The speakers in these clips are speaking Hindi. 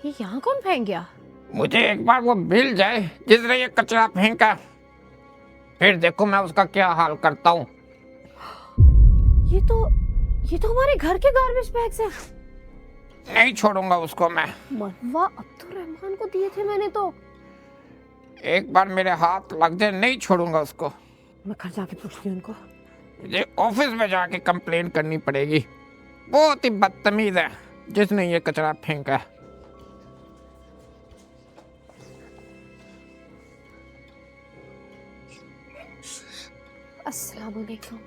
ये यहाँ कौन फेंक गया? मुझे एक बार वो मिल जाए जिसने ये कचरा फेंका, फिर देखो मैं उसका क्या हाल करता हूँ। ये तो हमारे घर के गार्बेज बैग्स हैं। नहीं छोड़ूंगा उसको मैं। मरवा अब्दुल रहमान को दिए थे मैंने तो। एक बार मेरे हाथ लग जाए नहीं छोड़ूंगा उसको। मैं घर जाके पूछती हूँ उनको। मुझे ऑफिस में जाके कंप्लेन करनी पड़ेगी। बहुत ही बदतमीज है जिसने ये कचरा फेंका है। अस्सलाम वालेकुम।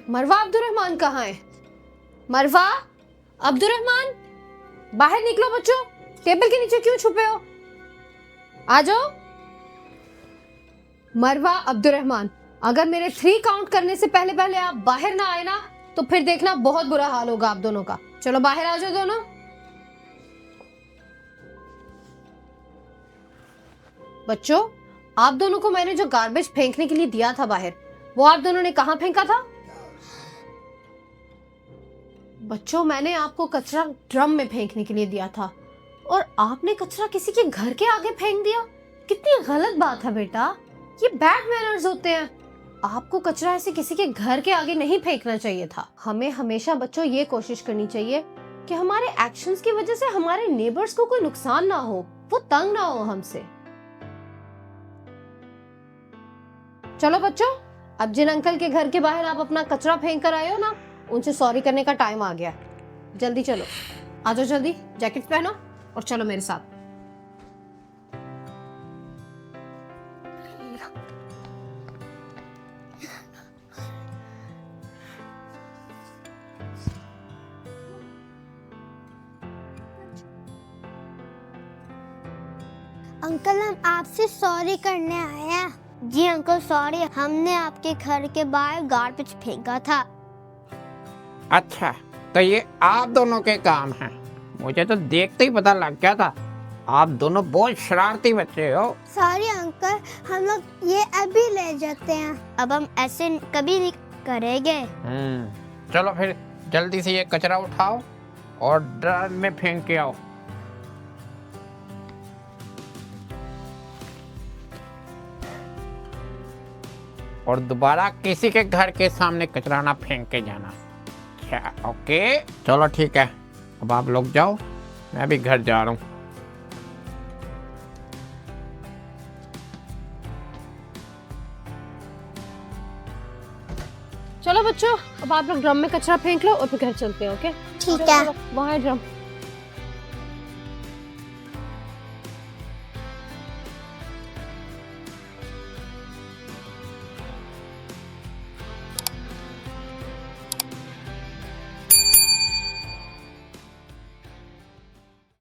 मरवा अब्दुल रहमान कहाँ है? मरवा अब्दुल रहमान, बाहर निकलो बच्चों। टेबल के नीचे क्यों छुपे हो? आ जाओ। मरवा अब्दुल रहमान, अगर मेरे 3 काउंट करने से पहले पहले आप बाहर ना आए ना तो फिर देखना बहुत बुरा हाल होगा आप दोनों का। चलो बाहर आ जाओ दोनों। बच्चों, आप दोनों को मैंने जो गार्बेज फेंकने के लिए दिया था बाहर, वो आप दोनों ने कहां फेंका था? बच्चों, मैंने आपको कचरा ड्रम में फेंकने के लिए दिया था और आपने कचरा किसी के घर के आगे फेंक दिया। कितनी गलत बात है बेटा, ये बैड मैनर्स होते हैं। आपको कचरा ऐसे किसी के घर के आगे नहीं फेंकना चाहिए था। हमें हमेशा बच्चों ये कोशिश करनी चाहिए कि हमारे एक्शंस की वजह से हमारे नेबर्स को कोई नुकसान ना हो, वो तंग ना हो हमसे। चलो बच्चों, अब जिन अंकल के घर के बाहर आप अपना कचरा फेंक कर आए हो ना, उनसे सॉरी करने का टाइम आ गया। जल्दी चलो, आ जाओ जल्दी, जैकेट पहनो और चलो मेरे साथ। अंकल, हम आपसे सॉरी करने आए हैं। जी अंकल सॉरी, हमने आपके घर के बाहर गार्बेज फेंका था। अच्छा, तो ये आप दोनों के काम हैं। मुझे तो देखते ही पता लग गया था आप दोनों बहुत शरारती बच्चे हो। सॉरी अंकल, हम लोग ये अभी ले जाते हैं। अब हम ऐसे कभी नहीं करेंगे। चलो फिर जल्दी से ये कचरा उठाओ और ड्रम में फेंक के आओ। और दोबारा किसी के घर के सामने कचरा ना फेंक के जाना। अच्छा, ओके, चलो ठीक है। अब आप लोग जाओ, मैं भी घर जा रहा हूँ। चलो बच्चों, अब आप लोग ड्रम में कचरा फेंक लो और फिर घर चलते हैं। ओके ठीक है। वहाँ है ड्रम।